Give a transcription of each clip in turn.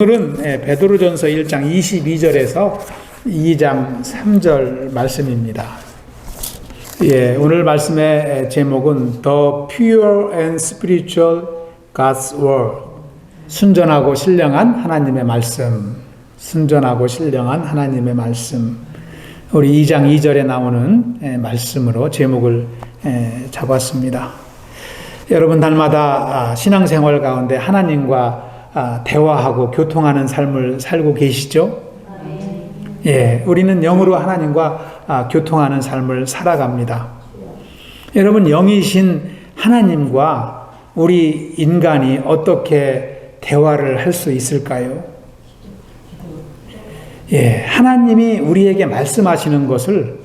오늘은 베드로전서 1장 22절에서 2장 3절 말씀입니다. 오늘 말씀의 제목은 The Pure and Spiritual God's Word, 순전하고 신령한 하나님의 말씀, 순전하고 신령한 하나님의 말씀. 우리 2장 2절에 나오는 말씀으로 제목을 잡았습니다. 여러분 날마다 신앙생활 가운데 하나님과 대화하고 교통하는 삶을 살고 계시죠? 우리는 영으로 하나님과 교통하는 삶을 살아갑니다. 여러분, 영이신 하나님과 우리 인간이 어떻게 대화를 할 수 있을까요? 하나님이 우리에게 말씀하시는 것을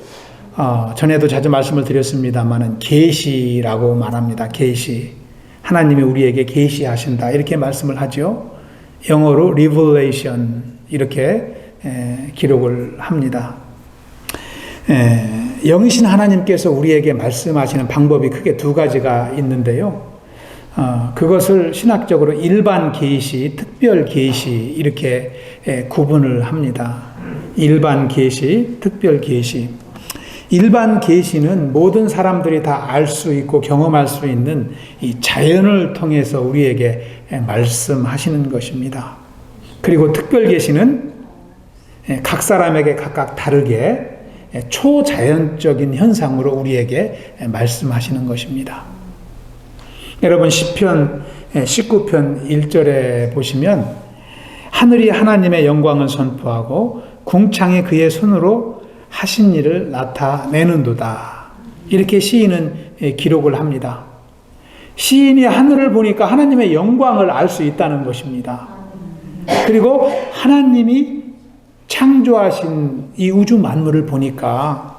전에도 자주 말씀을 드렸습니다만은 계시라고 말합니다. 계시. 하나님이 우리에게 계시하신다 이렇게 말씀을 하죠. 영어로 revelation 이렇게 기록을 합니다. 영이신 하나님께서 우리에게 말씀하시는 방법이 크게 두 가지가 있는데요. 그것을 신학적으로 일반 계시, 특별 계시 이렇게 구분을 합니다. 일반 계시, 특별 계시. 일반 계시는 모든 사람들이 다 알 수 있고 경험할 수 있는 이 자연을 통해서 우리에게 말씀하시는 것입니다. 그리고 특별 계시는 각 사람에게 각각 다르게 초자연적인 현상으로 우리에게 말씀하시는 것입니다. 여러분 시편 19편 1절에 보시면 하늘이 하나님의 영광을 선포하고 궁창이 그의 손으로 하신 일을 나타내는도다. 이렇게 시인은 기록을 합니다. 시인이 하늘을 보니까 하나님의 영광을 알 수 있다는 것입니다. 그리고 하나님이 창조하신 이 우주 만물을 보니까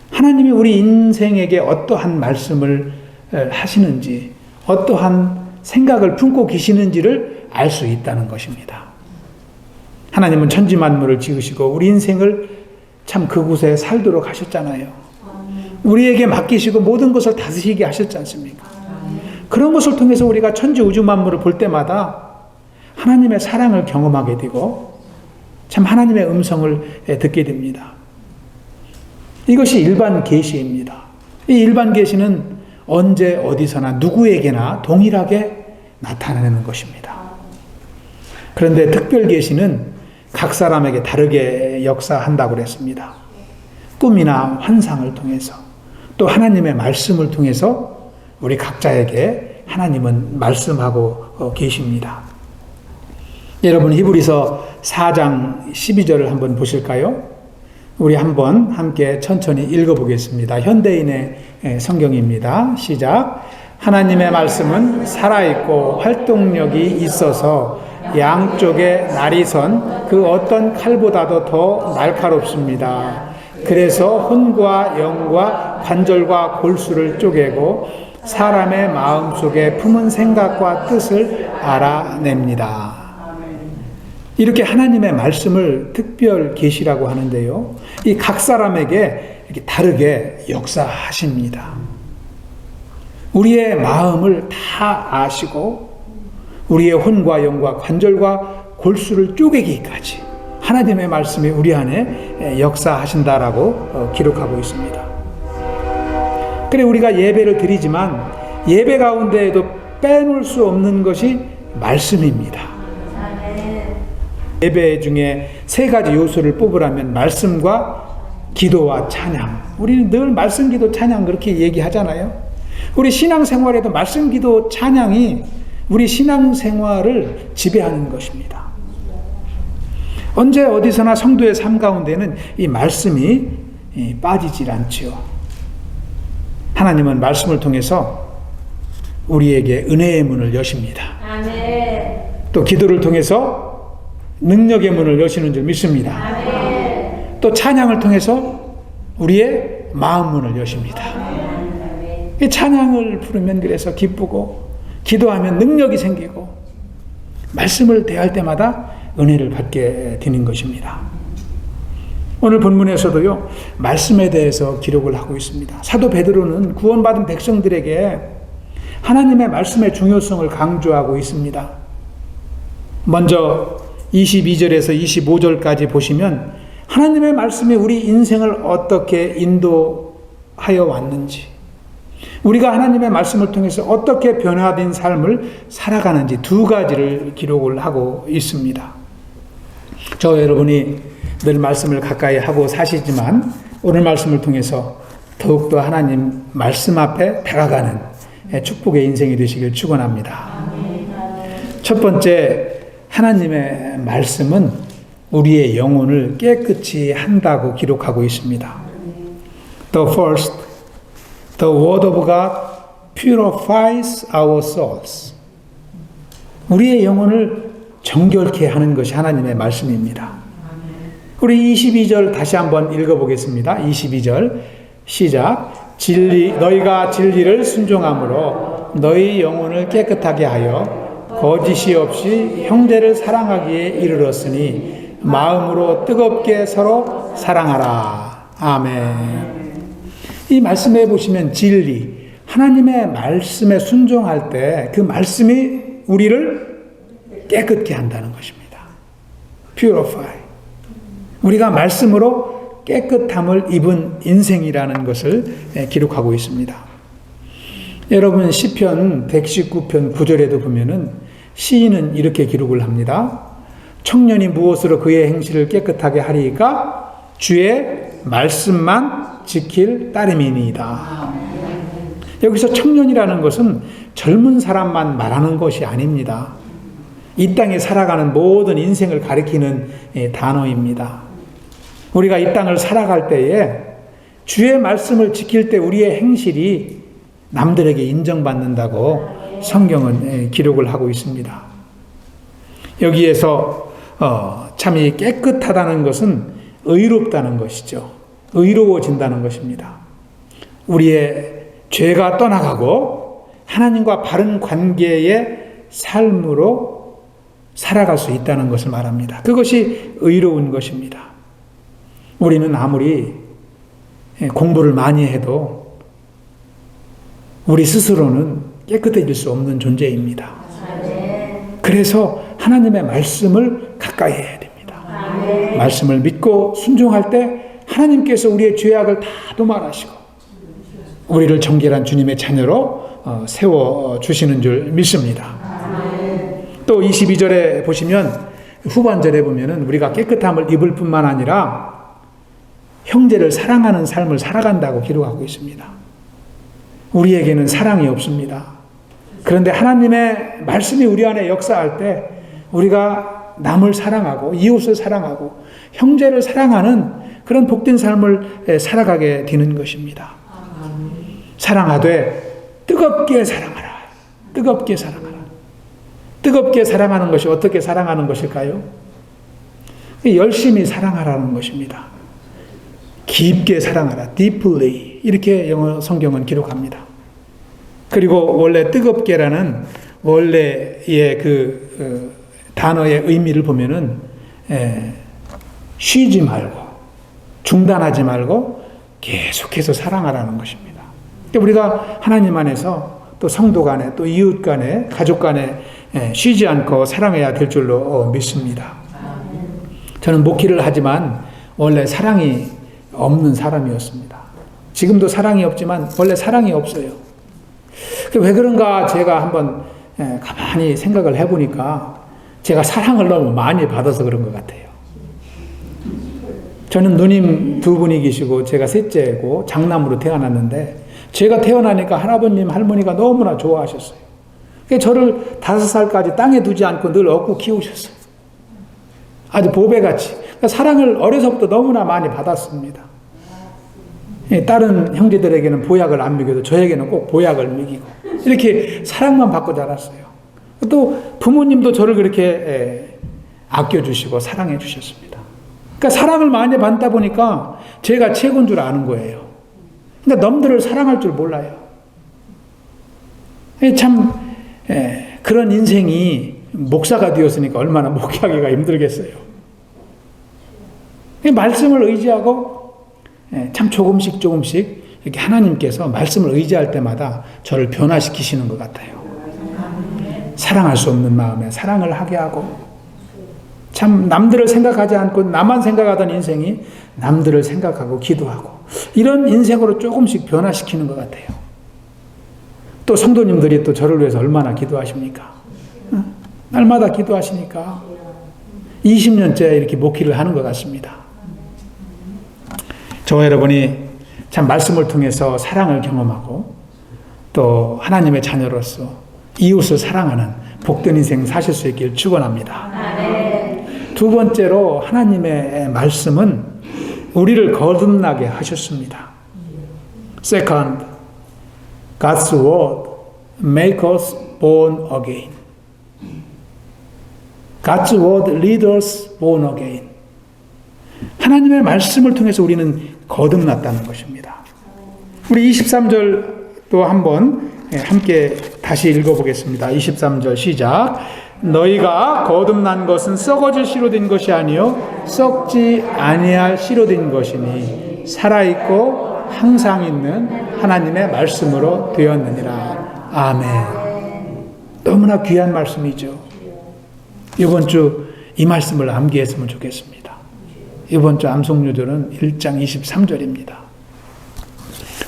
하나님이 우리 인생에게 어떠한 말씀을 하시는지, 어떠한 생각을 품고 계시는지를 알 수 있다는 것입니다. 하나님은 천지 만물을 지으시고 우리 인생을 참 그곳에 살도록 하셨잖아요. 우리에게 맡기시고 모든 것을 다스리게 하셨지 않습니까? 그런 것을 통해서 우리가 천지 우주 만물을 볼 때마다 하나님의 사랑을 경험하게 되고 참 하나님의 음성을 듣게 됩니다. 이것이 일반 계시입니다. 이 일반 계시는 언제 어디서나 누구에게나 동일하게 나타나는 것입니다. 그런데 특별 계시는 각 사람에게 다르게 역사한다고 그랬습니다. 꿈이나 환상을 통해서 또 하나님의 말씀을 통해서 우리 각자에게 하나님은 말씀하고 계십니다. 여러분 히브리서 4장 12절을 한번 보실까요? 우리 한번 함께 천천히 읽어보겠습니다. 현대인의 성경입니다. 시작. 하나님의 말씀은 살아있고 활동력이 있어서 양쪽에 날이 선 그 어떤 칼보다도 더 날카롭습니다. 그래서 혼과 영과 관절과 골수를 쪼개고 사람의 마음속에 품은 생각과 뜻을 알아냅니다. 이렇게 하나님의 말씀을 특별 계시라고 하는데요. 이 각 사람에게 이렇게 다르게 역사하십니다. 우리의 마음을 다 아시고 우리의 혼과 영과 관절과 골수를 쪼개기까지 하나님의 말씀이 우리 안에 역사하신다라고 기록하고 있습니다. 그래 우리가 예배를 드리지만 예배 가운데에도 빼놓을 수 없는 것이 말씀입니다. 예배 중에 세 가지 요소를 뽑으라면 말씀과 기도와 찬양. 우리는 늘 말씀, 기도, 찬양 그렇게 얘기하잖아요. 우리 신앙생활에도 말씀, 기도, 찬양이 우리 신앙생활을 지배하는 것입니다. 언제 어디서나 성도의 삶 가운데는 이 말씀이 빠지질 않지요. 하나님은 말씀을 통해서 우리에게 은혜의 문을 여십니다. 아멘. 또 기도를 통해서 능력의 문을 여시는 줄 믿습니다. 아멘. 또 찬양을 통해서 우리의 마음 문을 여십니다. 아멘. 이 찬양을 부르면 그래서 기쁘고 기도하면 능력이 생기고 말씀을 대할 때마다 은혜를 받게 되는 것입니다. 오늘 본문에서도요 말씀에 대해서 기록을 하고 있습니다. 사도 베드로는 구원받은 백성들에게 하나님의 말씀의 중요성을 강조하고 있습니다. 먼저 22절에서 25절까지 보시면 하나님의 말씀이 우리 인생을 어떻게 인도하여 왔는지, 우리가 하나님의 말씀을 통해서 어떻게 변화된 삶을 살아가는지 두 가지를 기록을 하고 있습니다. 저 여러분이 늘 말씀을 가까이 하고 사시지만 오늘 말씀을 통해서 더욱더 하나님 말씀 앞에 다가가는 축복의 인생이 되시길 축원합니다. 첫 번째, 하나님의 말씀은 우리의 영혼을 깨끗이 한다고 기록하고 있습니다. The first, the word of God purifies our souls. 우리의 영혼을 정결케 하는 것이 하나님의 말씀입니다. 우리 22절 다시 한번 읽어보겠습니다. 22절 시작. 너희가 진리를 순종함으로 너희 영혼을 깨끗하게 하여 거짓이 없이 형제를 사랑하기에 이르렀으니 마음으로 뜨겁게 서로 사랑하라. 아멘. 이 말씀에 보시면 진리, 하나님의 말씀에 순종할 때 그 말씀이 우리를 깨끗게 한다는 것입니다. Purify. 우리가 말씀으로 깨끗함을 입은 인생이라는 것을 기록하고 있습니다. 여러분 시편 119편 9절에도 보면은 시인은 이렇게 기록을 합니다. 청년이 무엇으로 그의 행실을 깨끗하게 하리까? 주의 말씀만 지킬 따름이니이다. 여기서 청년이라는 것은 젊은 사람만 말하는 것이 아닙니다. 이 땅에 살아가는 모든 인생을 가리키는 단어입니다. 우리가 이 땅을 살아갈 때에 주의 말씀을 지킬 때 우리의 행실이 남들에게 인정받는다고 성경은 기록을 하고 있습니다. 여기에서 참 이 깨끗하다는 것은 의롭다는 것이죠. 의로워진다는 것입니다. 우리의 죄가 떠나가고 하나님과 바른 관계의 삶으로 살아갈 수 있다는 것을 말합니다. 그것이 의로운 것입니다. 우리는 아무리 공부를 많이 해도 우리 스스로는 깨끗해질 수 없는 존재입니다. 그래서 하나님의 말씀을 가까이 해야 됩니다. 말씀을 믿고 순종할 때 하나님께서 우리의 죄악을 다 도말하시고 우리를 정결한 주님의 자녀로 세워주시는 줄 믿습니다. 또 22절에 보시면 후반절에 보면은 우리가 깨끗함을 입을 뿐만 아니라 형제를 사랑하는 삶을 살아간다고 기록하고 있습니다. 우리에게는 사랑이 없습니다. 그런데 하나님의 말씀이 우리 안에 역사할 때 우리가 남을 사랑하고 이웃을 사랑하고 형제를 사랑하는 그런 복된 삶을 살아가게 되는 것입니다. 사랑하되 뜨겁게 사랑하라. 뜨겁게 사랑하라. 뜨겁게 사랑하는 것이 어떻게 사랑하는 것일까요? 열심히 사랑하라는 것입니다. 깊게 사랑하라. deeply. 이렇게 영어 성경은 기록합니다. 그리고 원래 뜨겁게라는 원래의 그 단어의 의미를 보면은 쉬지 말고 중단하지 말고 계속해서 사랑하라는 것입니다. 우리가 하나님 안에서 또 성도 간에 또 이웃 간에 가족 간에 쉬지 않고 사랑해야 될 줄로 믿습니다. 저는 목회를 하지만 원래 사랑이 없는 사람이었습니다. 지금도 사랑이 없지만 원래 사랑이 없어요. 왜 그런가 제가 한번 가만히 생각을 해보니까 제가 사랑을 너무 많이 받아서 그런 것 같아요. 저는 누님 두 분이 계시고 제가 셋째고 장남으로 태어났는데 제가 태어나니까 할아버님 할머니가 너무나 좋아하셨어요. 저를 5살까지 땅에 두지 않고 늘 업고 키우셨어요. 아주 보배같이. 사랑을 어려서부터 너무나 많이 받았습니다. 다른 형제들에게는 보약을 안 먹여도 저에게는 꼭 보약을 먹이고 이렇게 사랑만 받고 자랐어요. 또 부모님도 저를 그렇게 아껴주시고 사랑해 주셨습니다. 그러니까 사랑을 많이 받다 보니까 제가 최고인 줄 아는 거예요. 그러니까 남들을 사랑할 줄 몰라요. 참 그런 인생이 목사가 되었으니까 얼마나 목회하기가 힘들겠어요. 말씀을 의지하고 참 조금씩 이렇게 하나님께서 말씀을 의지할 때마다 저를 변화시키시는 것 같아요. 사랑할 수 없는 마음에 사랑을 하게 하고 참 남들을 생각하지 않고 나만 생각하던 인생이 남들을 생각하고 기도하고 이런 인생으로 조금씩 변화시키는 것 같아요. 또 성도님들이 또 저를 위해서 얼마나 기도하십니까? 날마다 기도하시니까 20년째 이렇게 목회를 하는 것 같습니다. 저와 여러분이 참 말씀을 통해서 사랑을 경험하고 또 하나님의 자녀로서 이웃을 사랑하는 복된 인생 사실 수 있길 축원합니다. 두 번째로 하나님의 말씀은 우리를 거듭나게 하셨습니다. Second, God's word make us born again. God's word lead us born again. 하나님의 말씀을 통해서 우리는 거듭났다는 것입니다. 우리 23절 또 한번 함께 다시 읽어보겠습니다. 23절 시작. 너희가 거듭난 것은 썩어질 씨로 된 것이 아니요 썩지 아니할 씨로 된 것이니 살아있고 항상 있는 하나님의 말씀으로 되었느니라. 아멘. 너무나 귀한 말씀이죠. 이번 주 이 말씀을 암기했으면 좋겠습니다. 이번 주 암송요절은 1장 23절입니다.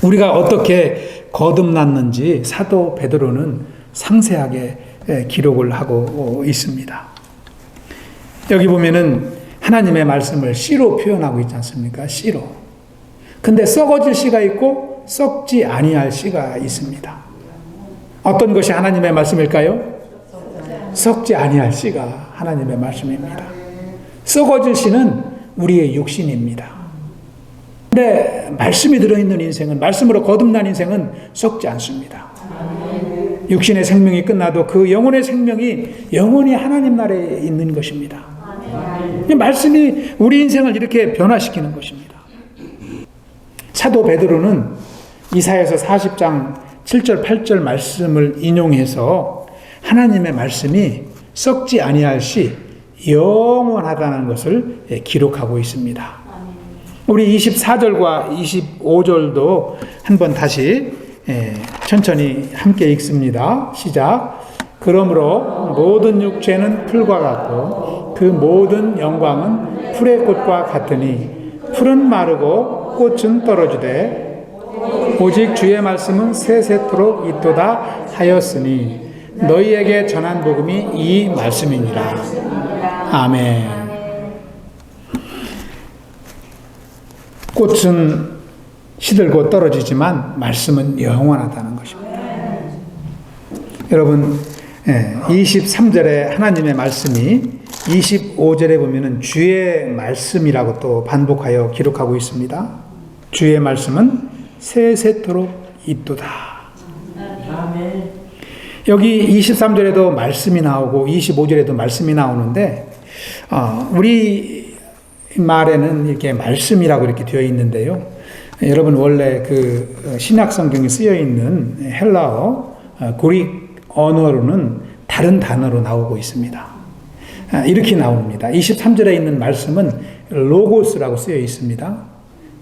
우리가 어떻게 거듭났는지 사도 베드로는 상세하게 기록을 하고 있습니다. 여기 보면은 하나님의 말씀을 씨로 표현하고 있지 않습니까? 씨로. 근데 썩어질 씨가 있고 썩지 아니할 씨가 있습니다. 어떤 것이 하나님의 말씀일까요? 썩지 아니할 씨가 하나님의 말씀입니다. 썩어질 씨는 우리의 육신입니다. 근데 말씀이 들어있는 인생은, 말씀으로 거듭난 인생은 썩지 않습니다. 육신의 생명이 끝나도 그 영혼의 생명이 영원히 하나님 나라에 있는 것입니다. 말씀이 우리 인생을 이렇게 변화시키는 것입니다. 사도 베드로는 이사야서 40장 7절 8절 말씀을 인용해서 하나님의 말씀이 썩지 아니할 시 영원하다는 것을 기록하고 있습니다. 우리 24절과 25절도 한번 다시 천천히 함께 읽습니다. 시작. 그러므로 모든 육체는 풀과 같고 그 모든 영광은 풀의 꽃과 같으니 풀은 마르고 꽃은 떨어지되 오직 주의 말씀은 세세토록 있도다 하였으니 너희에게 전한 복음이 이 말씀이니라. 아멘. 꽃은 시들고 떨어지지만 말씀은 영원하다는 것입니다. 여러분 23절에 하나님의 말씀이 25절에 보면은 주의 말씀이라고 또 반복하여 기록하고 있습니다. 주의 말씀은 세세토록 있도다. 아멘. 여기 23절에도 말씀이 나오고 25절에도 말씀이 나오는데 우리 말에는 이렇게 말씀이라고 이렇게 되어 있는데요. 여러분 원래 그 신약 성경에 쓰여 있는 헬라어 그릭 언어로는 다른 단어로 나오고 있습니다. 이렇게 나옵니다. 23절에 있는 말씀은 로고스라고 쓰여 있습니다.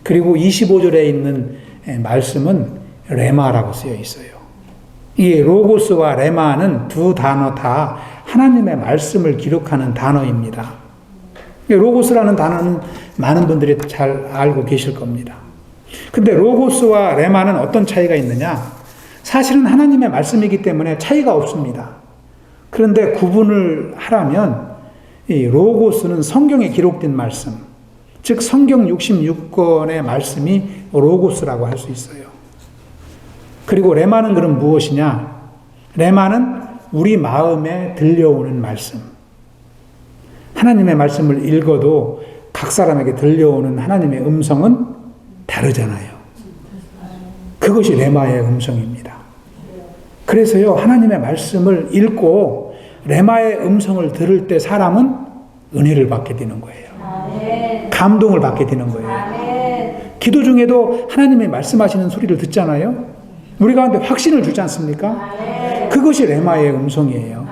그리고 25절에 있는 말씀은 레마라고 쓰여 있어요. 이 로고스와 레마는 두 단어 다 하나님의 말씀을 기록하는 단어입니다. 로고스라는 단어는 많은 분들이 잘 알고 계실 겁니다. 근데 로고스와 레마는 어떤 차이가 있느냐? 사실은 하나님의 말씀이기 때문에 차이가 없습니다. 그런데 구분을 하라면 이 로고스는 성경에 기록된 말씀, 즉 성경 66권의 말씀이 로고스라고 할 수 있어요. 그리고 레마는 그럼 무엇이냐? 레마는 우리 마음에 들려오는 말씀. 하나님의 말씀을 읽어도 각 사람에게 들려오는 하나님의 음성은 다르잖아요. 그것이 레마의 음성입니다. 그래서요, 하나님의 말씀을 읽고 레마의 음성을 들을 때 사람은 은혜를 받게 되는 거예요. 감동을 받게 되는 거예요. 기도 중에도 하나님의 말씀하시는 소리를 듣잖아요. 우리 가운데 확신을 주지 않습니까? 그것이 레마의 음성이에요.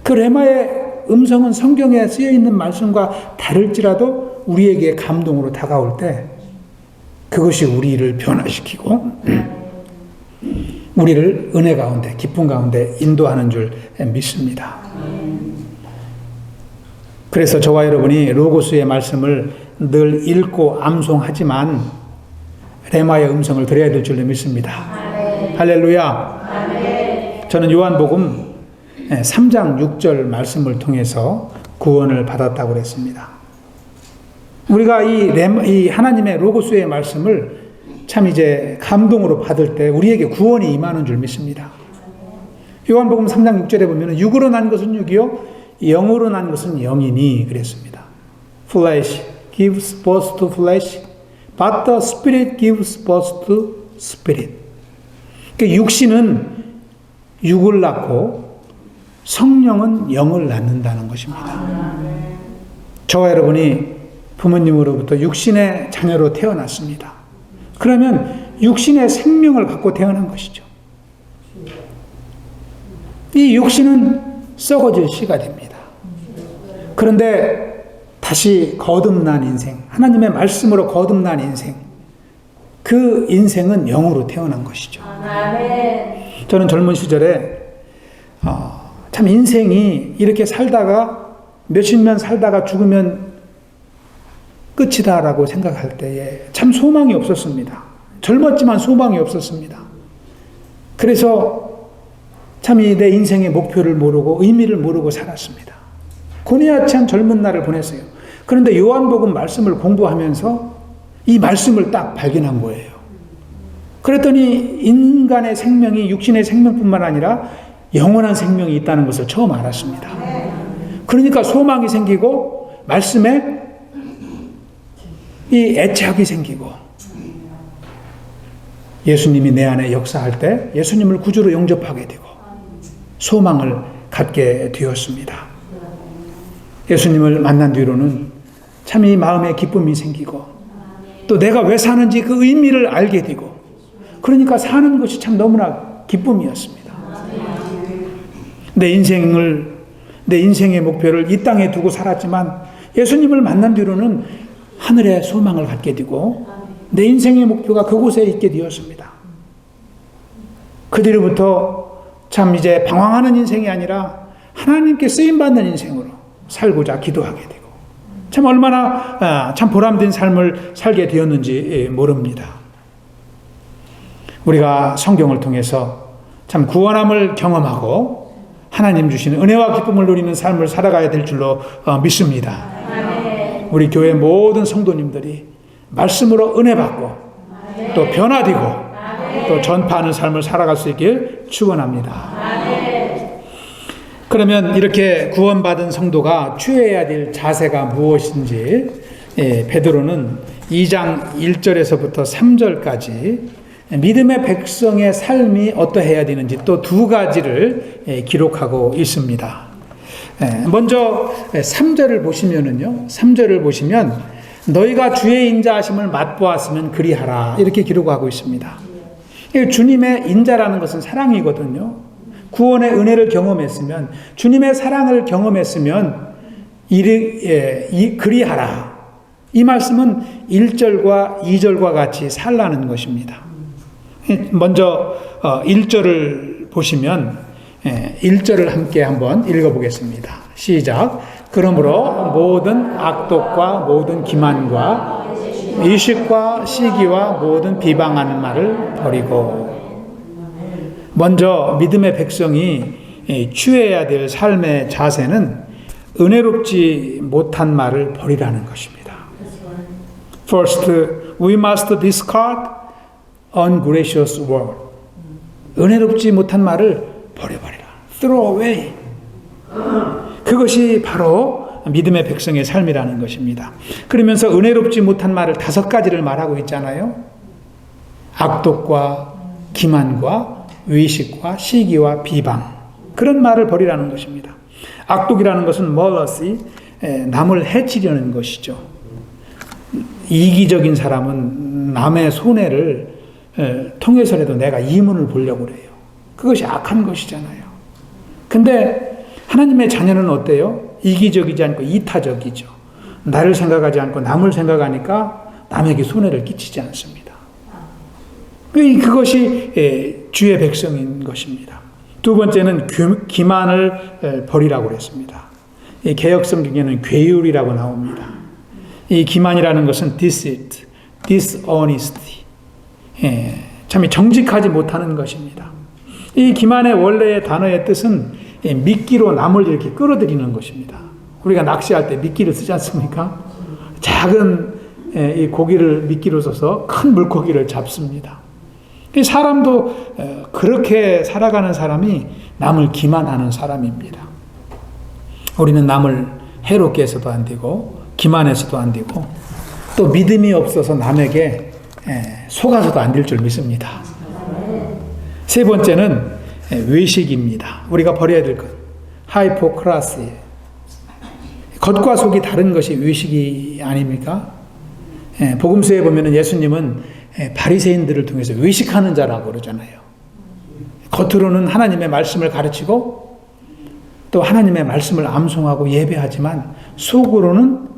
그 레마의 음성은 성경에 쓰여 있는 말씀과 다를지라도 우리에게 감동으로 다가올 때 그것이 우리를 변화시키고 우리를 은혜 가운데, 기쁨 가운데 인도하는 줄 믿습니다. 그래서 저와 여러분이 로고스의 말씀을 늘 읽고 암송하지만 레마의 음성을 들어야 될 줄로 믿습니다. 아멘. 할렐루야. 아멘. 저는 요한복음 3장 6절 말씀을 통해서 구원을 받았다고 그랬습니다. 우리가 이 하나님의 로고스의 말씀을 참 이제 감동으로 받을 때 우리에게 구원이 임하는 줄 믿습니다. 요한복음 3장 6절에 보면 육으로 난 것은 육이요 영으로 난 것은 영이니 그랬습니다. Flesh gives birth to flesh, but the spirit gives birth to spirit. 그러니까 육신은 육을 낳고 성령은 영을 낳는다는 것입니다. 저와 여러분이 부모님으로부터 육신의 자녀로 태어났습니다. 그러면 육신의 생명을 갖고 태어난 것이죠. 이 육신은 썩어질 시가 됩니다. 그런데 다시 거듭난 인생, 하나님의 말씀으로 거듭난 인생, 그 인생은 영으로 태어난 것이죠. 저는 젊은 시절에 참 인생이 이렇게 살다가 몇십 년 살다가 죽으면 끝이다라고 생각할 때에 참 소망이 없었습니다. 젊었지만 소망이 없었습니다. 그래서 참 내 인생의 목표를 모르고 의미를 모르고 살았습니다. 고뇌야찬 젊은 날을 보냈어요. 그런데 요한복음 말씀을 공부하면서 이 말씀을 딱 발견한 거예요. 그랬더니 인간의 생명이 육신의 생명뿐만 아니라 영원한 생명이 있다는 것을 처음 알았습니다. 그러니까 소망이 생기고 말씀에 이 애착이 생기고 예수님이 내 안에 역사할 때 예수님을 구주로 영접하게 되고 소망을 갖게 되었습니다. 예수님을 만난 뒤로는 참 이 마음에 기쁨이 생기고 또 내가 왜 사는지 그 의미를 알게 되고 그러니까 사는 것이 참 너무나 기쁨이었습니다. 내 인생의 목표를 이 땅에 두고 살았지만 예수님을 만난 뒤로는 하늘의 소망을 갖게 되고 내 인생의 목표가 그곳에 있게 되었습니다. 그 뒤로부터 참 이제 방황하는 인생이 아니라 하나님께 쓰임받는 인생으로 살고자 기도하게 되고 참 얼마나 참 보람된 삶을 살게 되었는지 모릅니다. 우리가 성경을 통해서 참 구원함을 경험하고 하나님 주시는 은혜와 기쁨을 누리는 삶을 살아가야 될 줄로 믿습니다. 우리 교회 모든 성도님들이 말씀으로 은혜 받고 또 변화되고 또 전파하는 삶을 살아갈 수 있길 축원합니다. 그러면 이렇게 구원받은 성도가 취해야 될 자세가 무엇인지 베드로는 2장 1절에서부터 3절까지 믿음의 백성의 삶이 어떠해야 되는지 또 두 가지를 기록하고 있습니다. 먼저 3절을 보시면은요. 3절을 보시면 너희가 주의 인자하심을 맛보았으면 그리하라 이렇게 기록하고 있습니다. 주님의 인자라는 것은 사랑이거든요. 구원의 은혜를 경험했으면 주님의 사랑을 경험했으면 그리하라. 이 말씀은 1절과 2절과 같이 살라는 것입니다. 먼저 1절을 보시면 1절을 함께 한번 읽어보겠습니다. 시작. 그러므로 모든 악독과 모든 기만과 의식과 시기와 모든 비방하는 말을 버리고 먼저 믿음의 백성이 취해야 될 삶의 자세는 은혜롭지 못한 말을 버리라는 것입니다. First, we must discard ungracious word. 은혜롭지 못한 말을 버려버리라. Throw away. 그것이 바로 믿음의 백성의 삶이라는 것입니다. 그러면서 은혜롭지 못한 말을 5가지를 말하고 있잖아요. 악독과 기만과 의식과 시기와 비방. 그런 말을 버리라는 것입니다. 악독이라는 것은 malice, 남을 해치려는 것이죠. 이기적인 사람은 남의 손해를 통해서라도 내가 이문을 보려고 그래요. 그것이 악한 것이잖아요. 근데 하나님의 자녀는 어때요? 이기적이지 않고 이타적이죠. 나를 생각하지 않고 남을 생각하니까 남에게 손해를 끼치지 않습니다. 그것이 주의 백성인 것입니다. 두 번째는 기만을 버리라고 그랬습니다. 이 개역 성경에는 괴율이라고 나옵니다. 이 기만이라는 것은 deceit, dishonesty. 참 정직하지 못하는 것입니다. 이 기만의 원래의 단어의 뜻은 미끼로 남을 이렇게 끌어들이는 것입니다. 우리가 낚시할 때 미끼를 쓰지 않습니까? 작은 이 고기를 미끼로 써서 큰 물고기를 잡습니다. 사람도 그렇게 살아가는 사람이 남을 기만하는 사람입니다. 우리는 남을 해롭게 해서도 안 되고 기만해서도 안 되고 또 믿음이 없어서 남에게 속아서도 안 될 줄 믿습니다. 세 번째는 외식입니다. 우리가 버려야 될 것, 하이포크라시. 겉과 속이 다른 것이 외식이 아닙니까? 복음서에 보면 예수님은 바리새인들을 통해서 외식하는 자라고 그러잖아요. 겉으로는 하나님의 말씀을 가르치고 또 하나님의 말씀을 암송하고 예배하지만 속으로는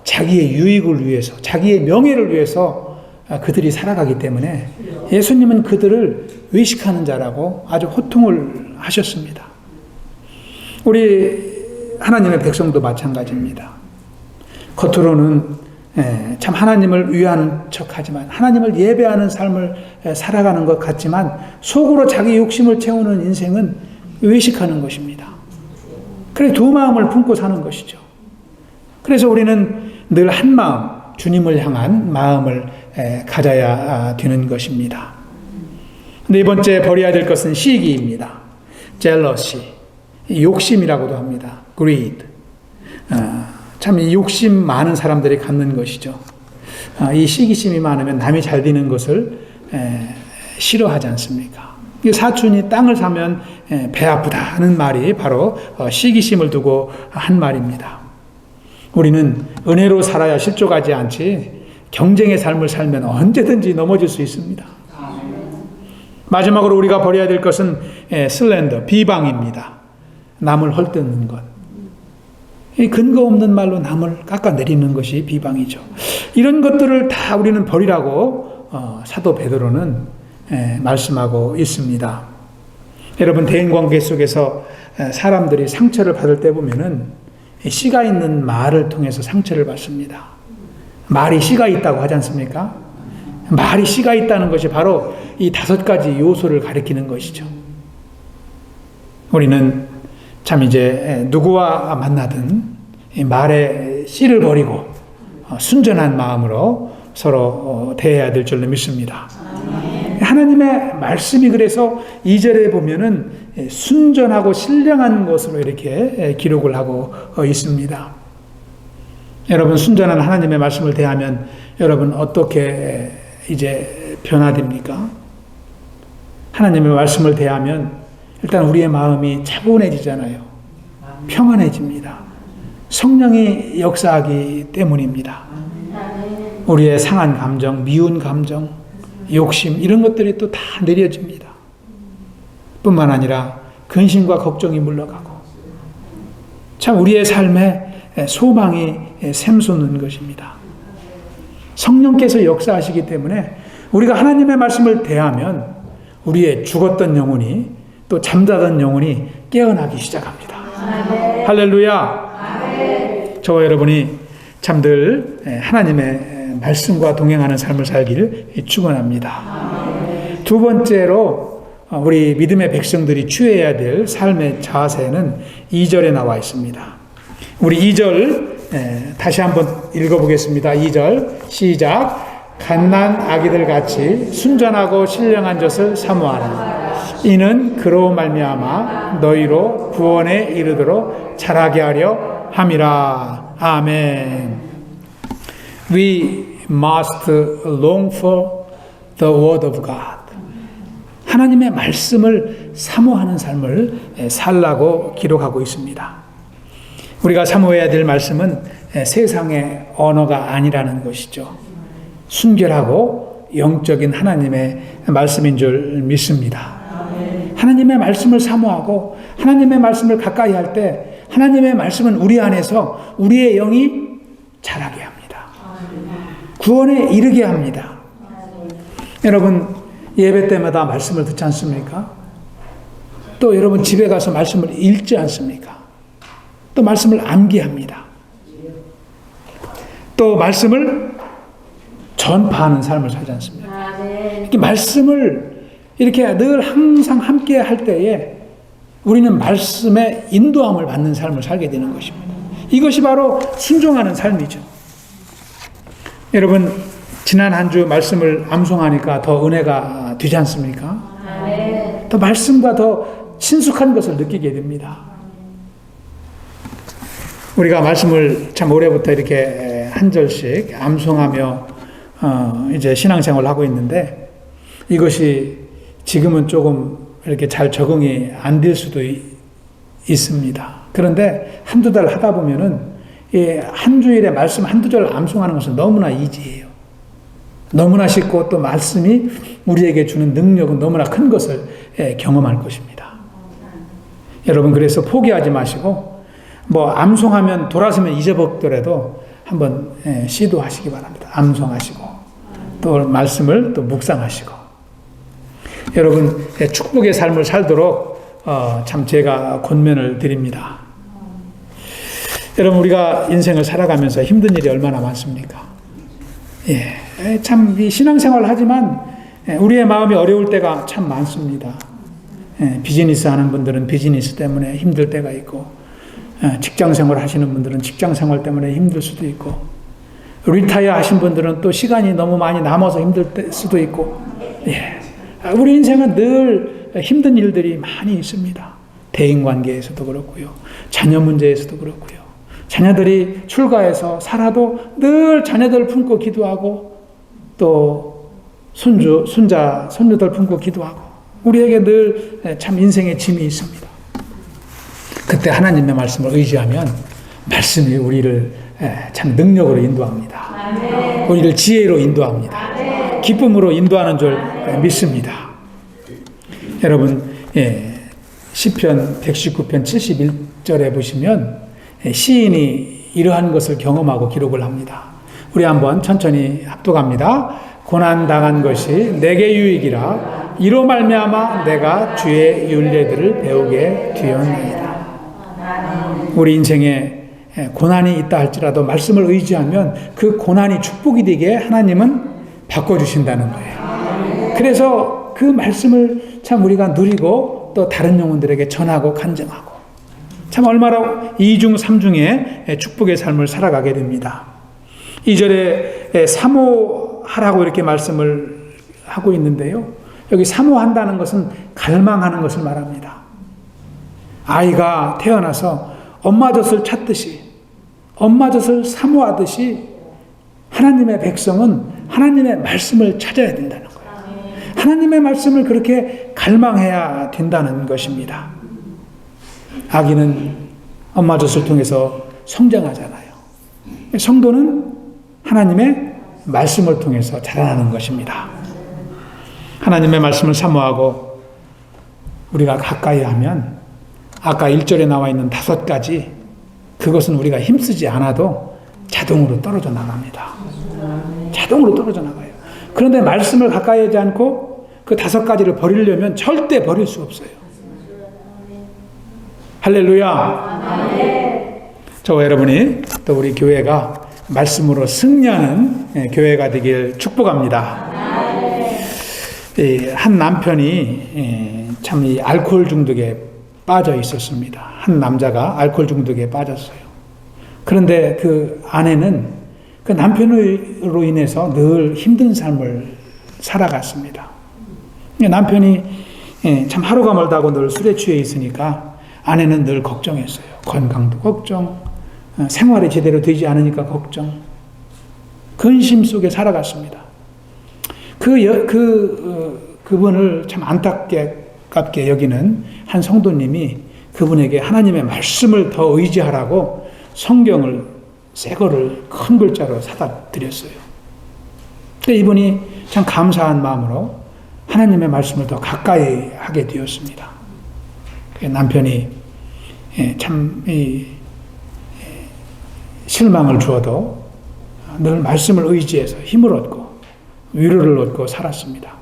자기의 유익을 위해서, 자기의 명예를 위해서 그들이 살아가기 때문에 예수님은 그들을 외식하는 자라고 아주 호통을 하셨습니다. 우리 하나님의 백성도 마찬가지입니다. 겉으로는 참 하나님을 위하는 척하지만 하나님을 예배하는 삶을 살아가는 것 같지만 속으로 자기 욕심을 채우는 인생은 외식하는 것입니다. 그래서 두 마음을 품고 사는 것이죠. 그래서 우리는 늘 한 마음, 주님을 향한 마음을 가져야 되는 것입니다. 네 번째 버려야 될 것은 시기입니다. jealousy, 욕심이라고도 합니다. greed. 참 이 욕심 많은 사람들이 갖는 것이죠. 이 시기심이 많으면 남이 잘 되는 것을 싫어하지 않습니까? 사촌이 땅을 사면 배 아프다 하는 말이 바로 시기심을 두고 한 말입니다. 우리는 은혜로 살아야 실족하지 않지 경쟁의 삶을 살면 언제든지 넘어질 수 있습니다. 마지막으로 우리가 버려야 될 것은 슬렌더, 비방입니다. 남을 헐뜯는 것. 이 근거 없는 말로 남을 깎아내리는 것이 비방이죠. 이런 것들을 다 우리는 버리라고 사도 베드로는 말씀하고 있습니다. 여러분, 대인관계 속에서 사람들이 상처를 받을 때 보면은 씨가 있는 말을 통해서 상처를 받습니다. 말이 씨가 있다고 하지 않습니까? 말이 씨가 있다는 것이 바로 이 5가지 요소를 가리키는 것이죠. 우리는 참 이제 누구와 만나든 말의 씨를 버리고 순전한 마음으로 서로 대해야 될 줄로 믿습니다. 하나님의 말씀이 그래서 2절에 보면은 순전하고 신령한 것으로 이렇게 기록을 하고 있습니다. 여러분, 순전한 하나님의 말씀을 대하면 여러분 어떻게 이제 변화됩니까? 하나님의 말씀을 대하면 일단 우리의 마음이 차분해지잖아요. 평안해집니다. 성령이 역사하기 때문입니다. 우리의 상한 감정, 미운 감정, 욕심 이런 것들이 또 다 내려집니다. 뿐만 아니라 근심과 걱정이 물러가고 참 우리의 삶에 소망이 샘솟는 것입니다. 성령께서 역사하시기 때문에 우리가 하나님의 말씀을 대하면 우리의 죽었던 영혼이 또 잠자던 영혼이 깨어나기 시작합니다. 아멘. 할렐루야. 아멘. 저와 여러분이 참들 하나님의 말씀과 동행하는 삶을 살기를 축원합니다. 아멘. 두 번째로 우리 믿음의 백성들이 취해야 될 삶의 자세는 2절에 나와 있습니다. 우리 2절 다시 한번 읽어보겠습니다. 2절 시작. 갓난 아기들 같이 순전하고 신령한 젖을 사모하라. 이는 그로 말미암아 너희로 구원에 이르도록 자라게 하려 함이라. 아멘. We must long for the word of God. 하나님의 말씀을 사모하는 삶을 살라고 기록하고 있습니다. 우리가 사모해야 될 말씀은 세상의 언어가 아니라는 것이죠. 순결하고 영적인 하나님의 말씀인 줄 믿습니다. 하나님의 말씀을 사모하고 하나님의 말씀을 가까이 할 때 하나님의 말씀은 우리 안에서 우리의 영이 자라게 합니다. 구원에 이르게 합니다. 여러분, 예배 때마다 말씀을 듣지 않습니까? 또 여러분 집에 가서 말씀을 읽지 않습니까? 또 말씀을 암기합니다. 또 말씀을 전파하는 삶을 살지 않습니까? 이렇게 말씀을 이렇게 늘 항상 함께 할 때에 우리는 말씀의 인도함을 받는 삶을 살게 되는 것입니다. 이것이 바로 순종하는 삶이죠. 여러분, 지난 한 주 말씀을 암송하니까 더 은혜가 되지 않습니까? 더 말씀과 더 친숙한 것을 느끼게 됩니다. 우리가 말씀을 참 올해부터 이렇게 한 절씩 암송하며 이제 신앙생활을 하고 있는데, 이것이 지금은 조금 이렇게 잘 적응이 안 될 수도 있습니다. 그런데 한두 달 하다 보면은 한 주일에 말씀 한두 절 암송하는 것은 너무나 이지예요. 너무나 쉽고 또 말씀이 우리에게 주는 능력은 너무나 큰 것을 경험할 것입니다. 여러분, 그래서 포기하지 마시고 뭐 암송하면 돌아서면 잊어먹더라도 한번 시도하시기 바랍니다. 암송하시고 또 말씀을 또 묵상하시고. 여러분, 축복의 삶을 살도록 참 제가 권면을 드립니다. 여러분, 우리가 인생을 살아가면서 힘든 일이 얼마나 많습니까? 참 이 신앙생활을 하지만 우리의 마음이 어려울 때가 참 많습니다. 비즈니스 하는 분들은 비즈니스 때문에 힘들 때가 있고, 직장생활 하시는 분들은 직장생활 때문에 힘들 수도 있고, 리타이어 하신 분들은 또 시간이 너무 많이 남아서 힘들 수도 있고, 우리 인생은 늘 힘든 일들이 많이 있습니다. 대인관계에서도 그렇고요, 자녀 문제에서도 그렇고요. 자녀들이 출가해서 살아도 늘 자녀들 품고 기도하고, 또 손주들 품고 기도하고, 우리에게 늘 참 인생의 짐이 있습니다. 그때 하나님의 말씀을 의지하면 말씀이 우리를 참 능력으로 인도합니다. 우리를 지혜로 인도합니다. 기쁨으로 인도하는 줄 믿습니다. 여러분, 시편 119편 71절에 보시면 시인이 이러한 것을 경험하고 기록을 합니다. 우리 한번 천천히 합독합니다. 고난당한 것이 내게 유익이라 이로 말미암아 내가 주의 율례들을 배우게 되었나이다. 우리 인생에 고난이 있다 할지라도 말씀을 의지하면 그 고난이 축복이 되게 하나님은 바꿔주신다는 거예요. 그래서 그 말씀을 참 우리가 누리고 또 다른 영혼들에게 전하고 간증하고, 참 얼마나 이중삼중의 축복의 삶을 살아가게 됩니다. 2절에 사모하라고 이렇게 말씀을 하고 있는데요, 여기 사모한다는 것은 갈망하는 것을 말합니다. 아이가 태어나서 엄마 젖을 찾듯이, 엄마 젖을 사모하듯이 하나님의 백성은 하나님의 말씀을 찾아야 된다는 거예요. 하나님의 말씀을 그렇게 갈망해야 된다는 것입니다. 아기는 엄마 젖을 통해서 성장하잖아요. 성도는 하나님의 말씀을 통해서 자라나는 것입니다. 하나님의 말씀을 사모하고 우리가 가까이 하면 아까 1절에 나와 있는 5가지, 그것은 우리가 힘쓰지 않아도 자동으로 떨어져 나갑니다. 자동으로 떨어져 나가요. 그런데 말씀을 가까이 하지 않고 그 5가지를 버리려면 절대 버릴 수 없어요. 할렐루야. 저와 여러분이 또 우리 교회가 말씀으로 승리하는 교회가 되길 축복합니다. 한 남편이 참 이 알코올 중독에 빠져 있었습니다. 한 남자가 알코올 중독에 빠졌어요. 그런데 그 아내는 그 남편으로 인해서 늘 힘든 삶을 살아갔습니다. 남편이 참 하루가 멀다고 늘 술에 취해 있으니까 아내는 늘 걱정했어요. 건강도 걱정, 생활이 제대로 되지 않으니까 걱정, 근심 속에 살아갔습니다. 그분을 참 안타깝게 여기는 한 성도님이 그분에게 하나님의 말씀을 더 의지하라고 성경을 새 거를 큰 글자로 사다 드렸어요. 근데 이분이 참 감사한 마음으로 하나님의 말씀을 더 가까이 하게 되었습니다. 남편이 참 실망을 주어도 늘 말씀을 의지해서 힘을 얻고 위로를 얻고 살았습니다.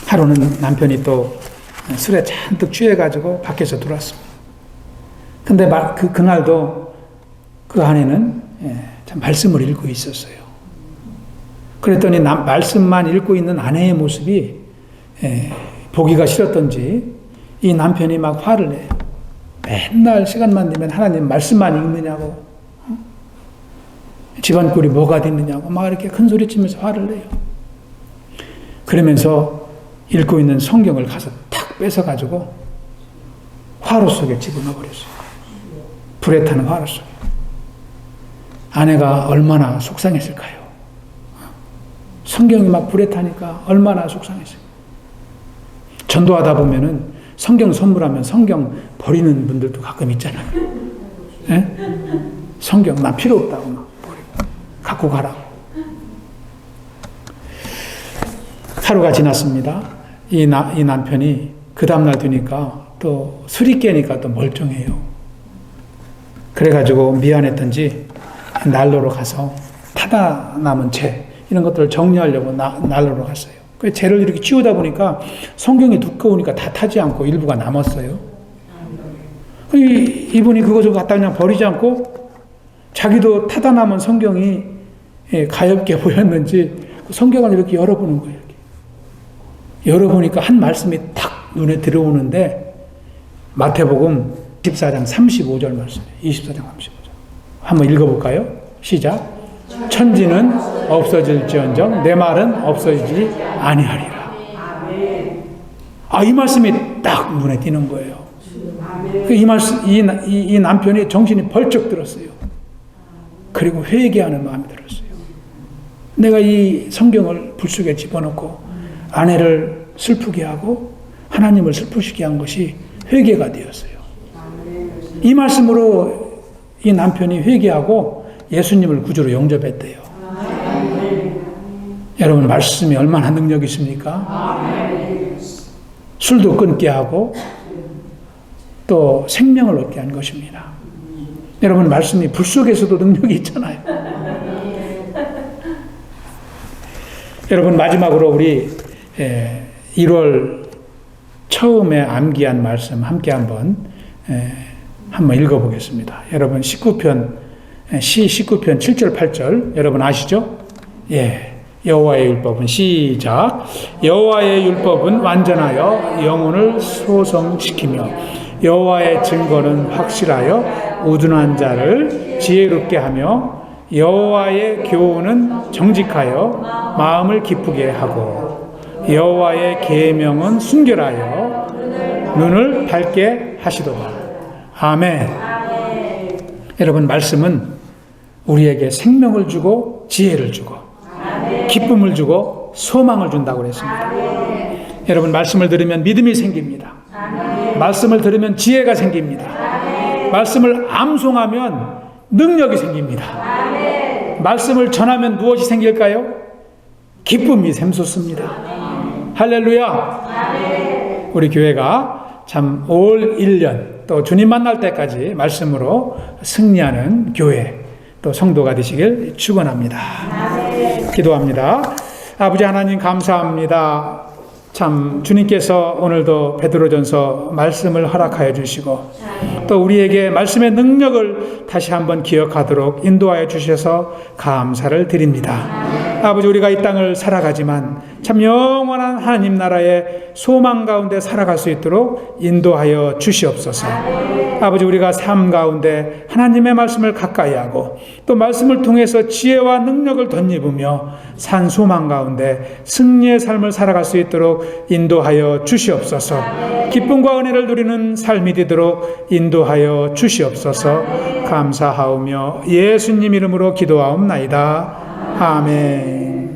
하루는 남편이 또 술에 잔뜩 취해가지고 밖에서 들어왔습니다. 근데 그날도 그 안에는 참 말씀을 읽고 있었어요. 그랬더니 말씀만 읽고 있는 아내의 모습이 보기가 싫었던지 이 남편이 막 화를 내요. 맨날 시간만 되면 하나님 말씀만 읽느냐고, 집안 꼴이 뭐가 됐느냐고 막 이렇게 큰 소리 치면서 화를 내요. 그러면서 읽고 있는 성경을 가서 탁 뺏어가지고 화로 속에 집어넣어 버렸어요. 불에 타는 화로 속에. 아내가 얼마나 속상했을까요? 성경이 막 불에 타니까 얼마나 속상했어요. 전도하다 보면은 성경 선물하면 성경 버리는 분들도 가끔 있잖아요. 성경 나 필요 없다고 막 버리고 갖고 가라고. 하루가 지났습니다. 이 남편이 그 다음날 되니까 또 술이 깨니까 또 멀쩡해요. 그래가지고 미안했던지 난로로 가서 타다 남은 재 이런 것들을 정리하려고 난로로 갔어요. 그 재를 이렇게 치우다 보니까 성경이 두꺼우니까 다 타지 않고 일부가 남았어요. 이분이 그거 저거 갖다 그냥 버리지 않고 자기도 타다 남은 성경이 가엽게 보였는지 성경을 이렇게 열어보는 거예요. 이렇게. 열어보니까 한 말씀이 탁 눈에 들어오는데 마태복음 24장 35절 말씀이에요. 24장 35절. 한번 읽어볼까요? 시작. 천지는 없어질지언정 내 말은 없어지지 아니하리라. 이 말씀이 딱 눈에 띄는 거예요. 이 남편이 정신이 벌쩍 들었어요. 그리고 회개하는 마음이 들었어요. 내가 이 성경을 불 속에 집어넣고 아내를 슬프게 하고 하나님을 슬프시게 한 것이 회개가 되었어요. 이 말씀으로 이 남편이 회개하고 예수님을 구주로 영접했대요. 여러분 말씀이 얼마나 능력이 있습니까? 술도 끊게 하고 또 생명을 얻게 한 것입니다. 여러분 말씀이 불 속에서도 능력이 있잖아요. 여러분 마지막으로 우리 1월 처음에 암기한 말씀 함께 한번 읽어보겠습니다. 여러분 19편 7절 8절 여러분 아시죠? 여호와의 율법은 시작. 여호와의 율법은 완전하여 영혼을 소성시키며 여호와의 증거는 확실하여 우둔한 자를 지혜롭게 하며 여호와의 교훈은 정직하여 마음을 기쁘게 하고 여호와의 계명은 순결하여 눈을 밝게 하시도다. 아멘. 여러분 말씀은 우리에게 생명을 주고 지혜를 주고 기쁨을 주고 소망을 준다고 그랬습니다. 여러분 말씀을 들으면 믿음이 생깁니다. 말씀을 들으면 지혜가 생깁니다. 말씀을 암송하면 능력이 생깁니다. 말씀을 전하면 무엇이 생길까요? 기쁨이 샘솟습니다. 할렐루야. 우리 교회가 참 올 1년 또 주님 만날 때까지 말씀으로 승리하는 교회 또 성도가 되시길 축원합니다. 기도합니다. 아버지 하나님 감사합니다. 참 주님께서 오늘도 베드로전서 말씀을 허락하여 주시고 또 우리에게 말씀의 능력을 다시 한번 기억하도록 인도하여 주셔서 감사를 드립니다. 아버지 우리가 이 땅을 살아가지만 참 영원한 하나님 나라의 소망 가운데 살아갈 수 있도록 인도하여 주시옵소서. 아버지 우리가 삶 가운데 하나님의 말씀을 가까이 하고 또 말씀을 통해서 지혜와 능력을 덧입으며 산 소망 가운데 승리의 삶을 살아갈 수 있도록 인도하여 주시옵소서. 기쁨과 은혜를 누리는 삶이 되도록 인도하여 주시옵소서. 감사하오며 예수님 이름으로 기도하옵나이다. 아멘.